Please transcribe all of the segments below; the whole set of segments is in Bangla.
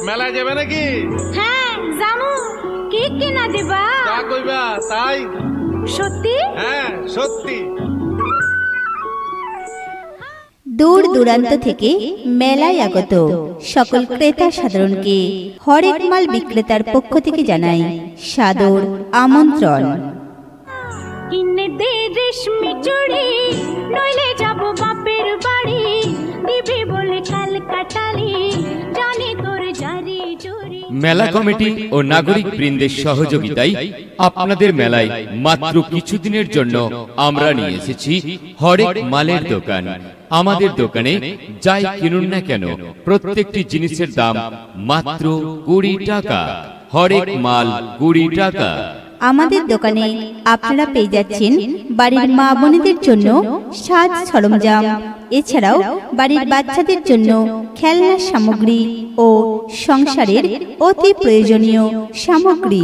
মেলায় যাবে নাকি? হ্যাঁ জামু। কি কিনা দিবা? তা কইবা তাই? সত্যি? হ্যাঁ সত্যি। দূর দূরান্ত থেকে মেলায় আগত সকল ক্রেতা সাধারণকে হরেক মাল বিক্রেতার পক্ষ থেকে জানাই সাদর আমন্ত্রণ। কিনে দে রেশমি চুড়ি, নইলে যাব বাপের বাড়ি। দিবি বলে কাল কাটালি, জানি তোর জারি জুরি। মেলা কমিটি ও নাগরিক বৃন্দের সহযোগিতায় আপনাদের মেলায় মাত্র কিছুদিনের জন্য আমরা নিয়ে এসেছি হরেক মালের দোকান। আমাদের দোকানে যাই কিনুন না কেন প্রত্যেকটি জিনিসের দাম মাত্র 20 টাকা। হরেক মাল 20 টাকা। আমাদের দোকানে আপনারা পেয়ে যাচ্ছেন বাড়ির মা বোনেদের জন্য সাজ সরঞ্জাম, এছাড়াও বাড়ির বাচ্চাদের জন্য খেলনা সামগ্রী ও সংসারের অতি প্রয়োজনীয় সামগ্রী।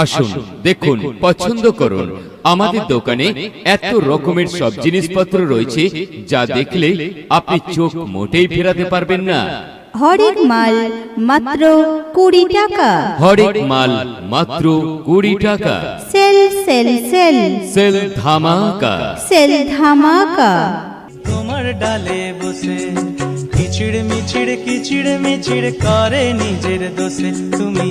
আসুন দেখুন, পছন্দ করুন। আমাদের দোকানে এত রকমের সব জিনিসপত্র রয়েছে যা দেখলে আপনি চোখ মোটেই ফেরাতে পারবেন না। হরেক মাল মাত্র 20 টাকা। হরেক মাল মাত্র 20 টাকা। সেল সেল সেল সেল ধামাকা। সেল ধামাকা। তোমার ডালে বসে কিচিড় মিচিড় করে নিজের দোষে। তুমি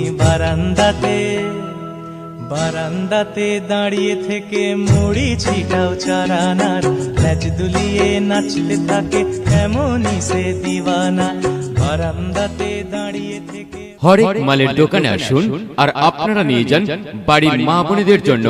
বারান্দাতে দাঁড়িয়ে থেকে মুড়ি ছিটাও চারানার। ল্যাজ দুলিয়ে নাচতে থাকে এমনই সে দিওয়ানা। বারান্দাতে দাঁড়িয়ে থেকে হরেক মালের দোকানে আসুন আর আপনারা নিয়ে যান বাড়ির মা বোনেদের জন্য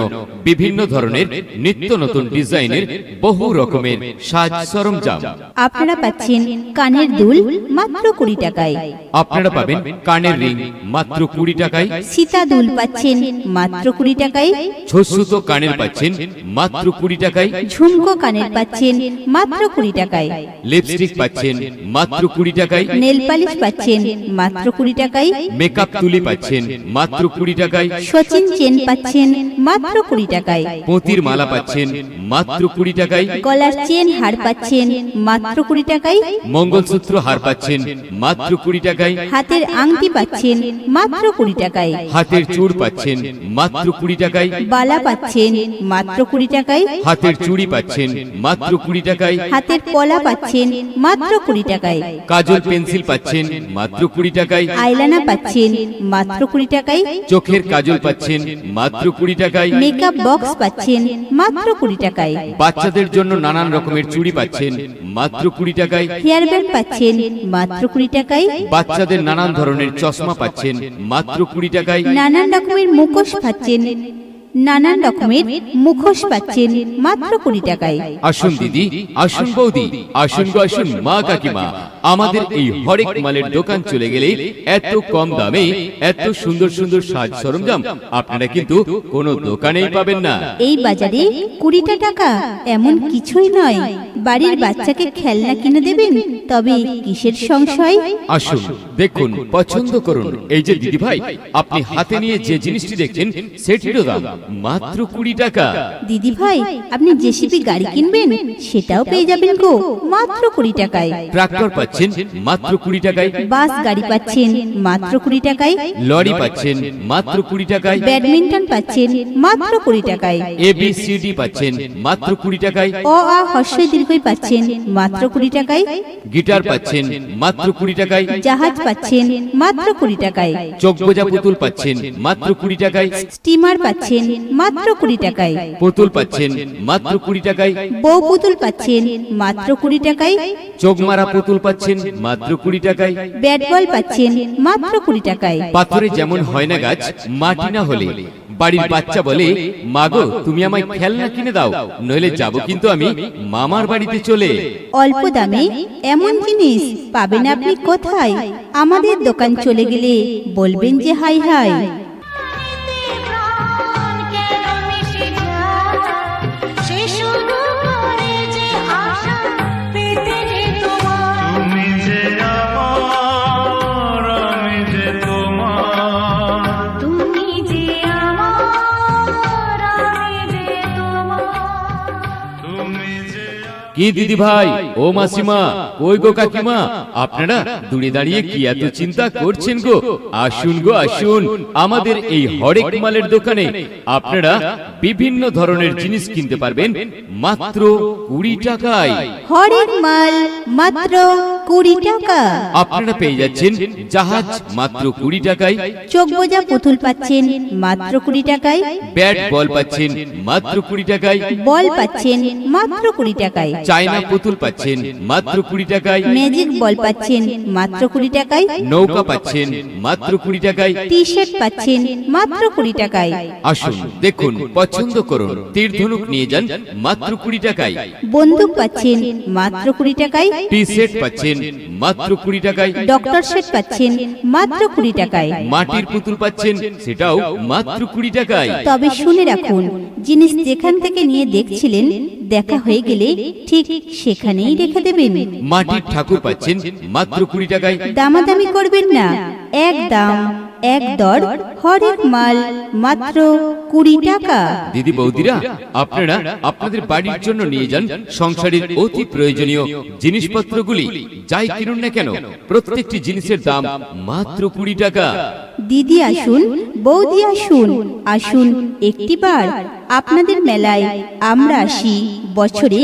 বিভিন্ন ধরনের নিত্য নতুন ডিজাইনের বহু রকমের সাজ সরঞ্জাম। আপনারা পাচ্ছেন কানের দুল মাত্র 20 টাকায়। আপনারা পাবেন কানের রিং মাত্র 20 টাকায়। সীতা দুল পাচ্ছেন মাত্র 20 টাকায়। ছোট্ট কানের পাচ্ছেন মাত্র 20 টাকায়। ঝুমকো কানের পাচ্ছেন মাত্র 20 টাকায়। লিপস্টিক পাচ্ছেন মাত্র 20 টাকায়। নেল পালিশ পাচ্ছেন মাত্র 20 টাকায়। মেকআপ তুলি পাচ্ছেন মাত্র 20 টাকায়। সচিন চেন পাচ্ছেন মাত্র 20 টাকায়। পুঁতির মালা পাচ্ছেন মাত্র 20 টাকায়। গলার চেন হার পাচ্ছেন মাত্র 20 টাকায়। মঙ্গলসূত্র হার পাচ্ছেন মাত্র 20 টাকায়। হাতের আংটি পাচ্ছেন মাত্র 20 টাকায়। হাতের চূড় পাচ্ছেন মাত্র 20 টাকায়। বালা পাচ্ছেন মাত্র 20 টাকায়। হাতের চুড়ি পাচ্ছেন মাত্র 20 টাকায়। হাতের পলা পাচ্ছেন মাত্র 20 টাকায়। কাজল পেন্সিল পাচ্ছেন মাত্র 20 টাকায়। আইলানা পাচ্ছেন মাত্র 20 টাকায়। চোখের কাজল পাচ্ছেন মাত্র 20 টাকায়। মেকআপ বক্স পাচ্ছেন মাত্র 20 টাকায়। বাচ্চাদের জন্য নানান রকমের চুড়ি পাচ্ছেন মাত্র 20 টাকায়। হেয়ার ব্যান্ড পাচ্ছেন মাত্র 20 টাকায়। বাচ্চাদের নানান ধরনের চশমা পাচ্ছেন মাত্র 20 টাকায়। নানান রকমের মুখোশ পাচ্ছেন মাত্র 20 টাকায়। আসুন দিদি, আসুন বৌদি, আসুন গো আসুন মা কাকিমা, আমাদের এই হরেক মালের দোকান চলে গেলে এত কম দামে এত সুন্দর সুন্দর সাজ সরঞ্জাম আপনারা কিন্তু কোনো দোকানেই পাবেন না। এই বাজারে 20 টাকা এমন কিছুই নয়। বাড়ির বাচ্চাকে খেলনা কিনে দেবেন, তবে কিসের সংশয়? আসুন দেখুন, পছন্দ করুন। এই যে দিদি ভাই, আপনি হাতে নিয়ে যে জিনিসটি দেখছেন সেটিরও দাম মাত্র 20 টাকা। দিদি ভাই, আপনি জেসিপি গাড়ি কিনবেন, সেটাও পেয়ে যাবেন গো মাত্র 20 টাকায়। ট্রাক্টর পাচ্ছেন মাত্র 20 টাকায়। বাস গাড়ি পাচ্ছেন মাত্র 20 টাকায়। লরি পাচ্ছেন মাত্র 20 টাকায়। ব্যাডমিন্টন পাচ্ছেন মাত্র 20 টাকায়। ABCD পাচ্ছেন মাত্র 20 টাকায়। অ আ হর্ষই দীর্ঘই পাচ্ছেন মাত্র 20 টাকায়। গিটার পাচ্ছেন মাত্র 20 টাকায়। জাহাজ পাচ্ছেন মাত্র 20 টাকায়। চোখ বোঝা পুতুল পাচ্ছেন মাত্র 20 টাকায়। স্টিমার পাচ্ছেন মাত্র 20 টাকায়। পুতুল পাচ্ছেন মাত্র 20 টাকায়। বউ পুতুল পাচ্ছেন মাত্র 20 টাকায়। চোখ মারা পুতুল পাচ্ছেন মাত্র 20 টাকায়। ব্যাট বল পাচ্ছেন মাত্র 20 টাকায়। পাথরে যেমন হয় না গাছ, মাটি না হলে বাড়ির বাচ্চা বলে, মাগো তুমি আমায় খেলনা কিনে দাও, নইলে যাব কিন্তু আমি মামার বাড়িতে চলে। অল্প দামে এমন জিনিস পাবেন আপনি কোথায়? আমাদের দোকান চলে গেলে বলবেন যে হাই হাই। কি দিদি ভাই, ও মাসিমা, কই গো কাকিমা, আপনারা দূরে দাঁড়িয়ে কি এত চিন্তা করছেন গো? আসুন গো আসুন, আমাদের এই হরেক মালের দোকানে আপনারা বিভিন্ন ধরনের জিনিস কিনতে পারবেন মাত্র 20 টাকায়। হরেক মাল মাত্র 20 টাকা। আপনারা পেয়ে যাচ্ছেন জাহাজ মাত্র 20 টাকায়, চোখ বোঝা পুতুল পাচ্ছেন মাত্র 20 টাকায়, ব্যাট বল পাচ্ছেন মাত্র 20 টাকায়, বল পাচ্ছেন মাত্র 20 টাকায়, চায়না পুতুল পাচ্ছেন মাত্র 20 টাকায়, ম্যাজিক বল পাচ্ছেন মাত্র 20 টাকায়, নৌকা পাচ্ছেন মাত্র 20 টাকায়, টি শার্ট পাচ্ছেন মাত্র 20 টাকায়। আসুন দেখুন, পছন্দ করুন, তীর ধনুক নিয়ে যান মাত্র 20 টাকায়, বন্দুক পাচ্ছেন মাত্র 20 টাকায়, টি সেট পাচ্ছেন মাত্র 20 টাকায়, ডক্টর সেট পাচ্ছেন মাত্র 20 টাকায়। মাটির পুতুল পাচ্ছেন সেটাও মাত্র 20 টাকায়। তবে শুনে রাখুন, জিনিস যেখান থেকে নিয়ে দেখছিলেন দেখা হয়ে গেলে ঠিক সেখানেই রেখে দেবেন। মাটির ঠাকুর পাচ্ছেন মাত্র 20 টাকায়। দামাদামি করবেন না, এক দাম এক দর, হরেক মাল মাত্র 20 টাকা। দিদি বৌদিরা, আপনারা আপনাদের বাড়ির জন্য নিয়ে যান সংসারের অতি প্রয়োজনীয় জিনিসপত্রগুলি, যাই কিনুন না কেন প্রত্যেকটি জিনিসের দাম মাত্র 20 টাকা। দিদি আসুন, বৌদি আসুন, আসুন একটিবার আপনাদের মেলায় আমরা আসি বছরে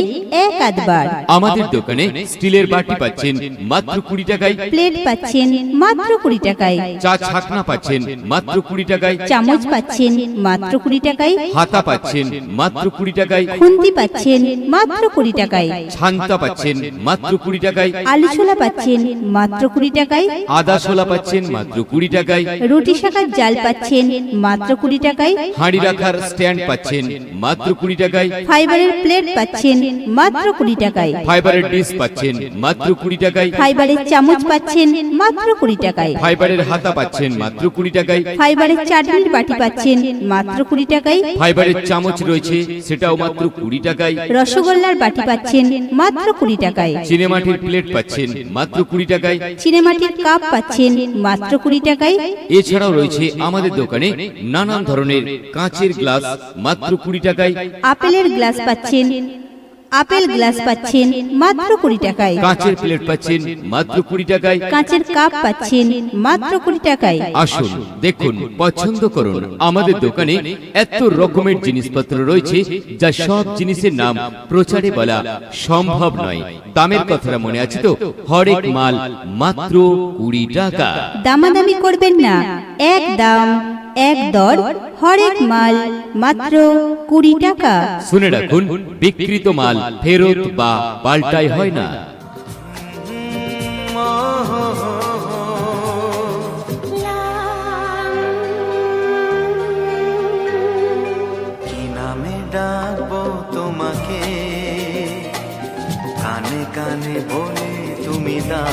এক আধবার। আমাদের দোকানে স্টিলের বাটি পাচ্ছেন মাত্র 20 টাকায়, প্লেট পাচ্ছেন মাত্র 20 টাকায়, চা ছাকনা পাচ্ছেন মাত্র 20 টাকায়, চামচ পাচ্ছেন মাত্র 20 টাকায়, হাতা পাচ্ছেন মাত্র 20 টাকায়, খুন্তি পাচ্ছেন মাত্র 20 টাকায়, ছান্তা পাচ্ছেন মাত্র 20 টাকায়, আলু ছোলা পাচ্ছেন মাত্র 20 টাকায়, আদা ছোলা পাচ্ছেন মাত্র 20 টাকায়, রুটি শাকার জাল পাচ্ছেন মাত্র 20 টাকায়, হাঁড়ি রাখার স্ট্যান্ড পাচ্ছেন মাত্র 20 টাকায়, ফাইবারের প্লেট পাচ্ছেন মাত্র 20 টাকায়, ফাইবারের ডিশ পাচ্ছেন মাত্র 20 টাকায়, ফাইবারের চামচ পাচ্ছেন মাত্র 20 টাকায়, ফাইবারের হাতা পাচ্ছেন মাত্র 20 টাকায়, ফাইবারের চাটনির বাটি পাচ্ছেন মাত্র 20 টাকায়, ফাইবারের চামচ রয়েছে সেটাও মাত্র 20 টাকায়, রসগোল্লার বাটি পাচ্ছেন মাত্র 20 টাকায়, চিনেমাটির প্লেট পাচ্ছেন মাত্র 20 টাকায়, চিনেমাটির কাপ পাচ্ছেন মাত্র 20 টাকায়, এছাড়াও রয়েছে আমাদের দোকানে নানান ধরনের কাঁচের গ্লাস মাত্র 20 টাকায়, আপেলের গ্লাস পাচ্ছেন, আপেল গ্লাস পাচ্ছেন মাত্র 20 টাকায়, কাঁচের প্লেট পাচ্ছেন মাত্র 20 টাকায়। কাঁচের কাপ পাচ্ছেন মাত্র 20 টাকায়। আসুন দেখুন, পছন্দ করুন, আমাদের দোকানে এত রকমের জিনিসপত্র রয়েছে যা সব জিনিসের নাম প্রচারে বলা সম্ভব নয়। দামের কথাটা মনে আছে তো? হরেক মাল মাত্র 20 টাকা। দামাদামি করবেন না, এক দাম এক দর, হরেক মাল মাত্র 20 টাকা। শুনে রাখুন, বিক্রিত মাল ফেরত বা পাল্টাই হয় না। কি নামে ডাকবো তোমাকে, কানে কানে বলে তুমি দা,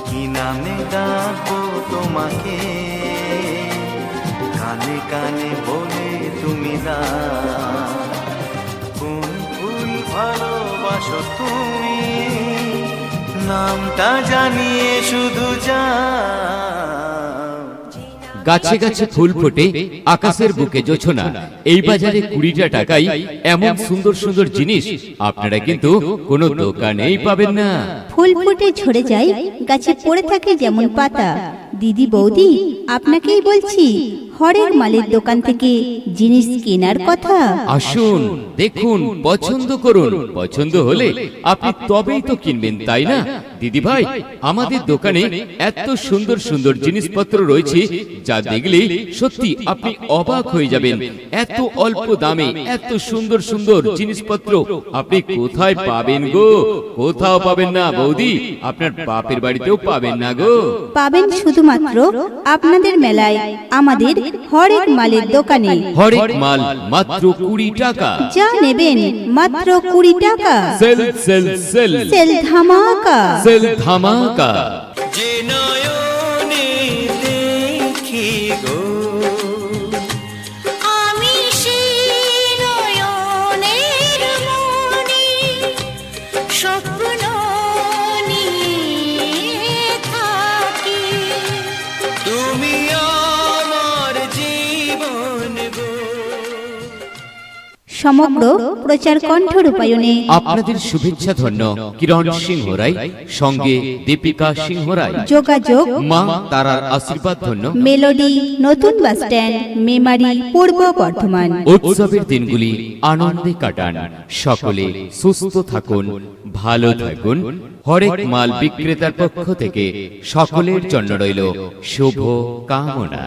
কি নামে ডাকবো তোমাকে, কানে কানে বলে তুমি দা, কোন ফুল ভালোবাসো তুমি, নামটা জানিয়ে শুধু যা। গাছে গাছে ফুল ফোটে, আকাশের বুকে জোছনা, এই বাজারে 20 টাকায় এমন সুন্দর সুন্দর জিনিস আপনারা কিন্তু কোনো দোকানেই পাবেন না। ফুল ফুটে ঝরে যায়, গাছে পড়ে থাকে যেমন পাতা। দিদি বৌদি আপনাকেই বলছি, হরেক মালের দোকান থেকে জিনিস কেনার কথা। আসুন দেখুন, পছন্দ করুন, পছন্দ হলে আপনি তবেই তো কিনবেন, তাই না দিদি ভাই? আমাদের দোকানে এত সুন্দর সুন্দর জিনিসপত্র রয়েছে যা দেখলে সত্যি আপনি অবাক হয়ে যাবেন। এত অল্প দামে এত সুন্দর সুন্দর জিনিসপত্র আপনি কোথায় পাবেন গো? কোথাও পাবেন না বৌদি, আপনার বাপের বাড়িতেও পাবেন না গো। পাবেন শুধুমাত্র আপনাদের মেলায়, আমাদের হরেক মালের দোকানে। হরেক মাল মাত্র 20 টাকা। যা নেবেন মাত্র 20 টাকা। সেল সেল সেল সেল ধামাকা। সেল ধামাকা। যে নয়নে দেখি গো, আমি সেই নয়নের মনি, স্বপ্ন নিয়ে থাকি। তুমি আমার জীবন গো। সমগ্র প্রচার কণ্ঠ রূপায়ণে আপনাদের শুভেচ্ছা ধন্য কিরণ সিংহ রায়, সঙ্গে দীপিকা সিংহ রায়। যোগাযোগ মা তারার আশীর্বাদ ধন্য মেলোডি, নতুন বাস স্ট্যান্ড, মেমারি, পূর্ব বর্ধমান। উৎসবের দিনগুলি আনন্দে কাটান, সকলে সুস্থ থাকুন, ভালো থাকুন। হরেক মাল বিক্রেতার পক্ষ থেকে সকলের জন্য রইল শুভ কামনা।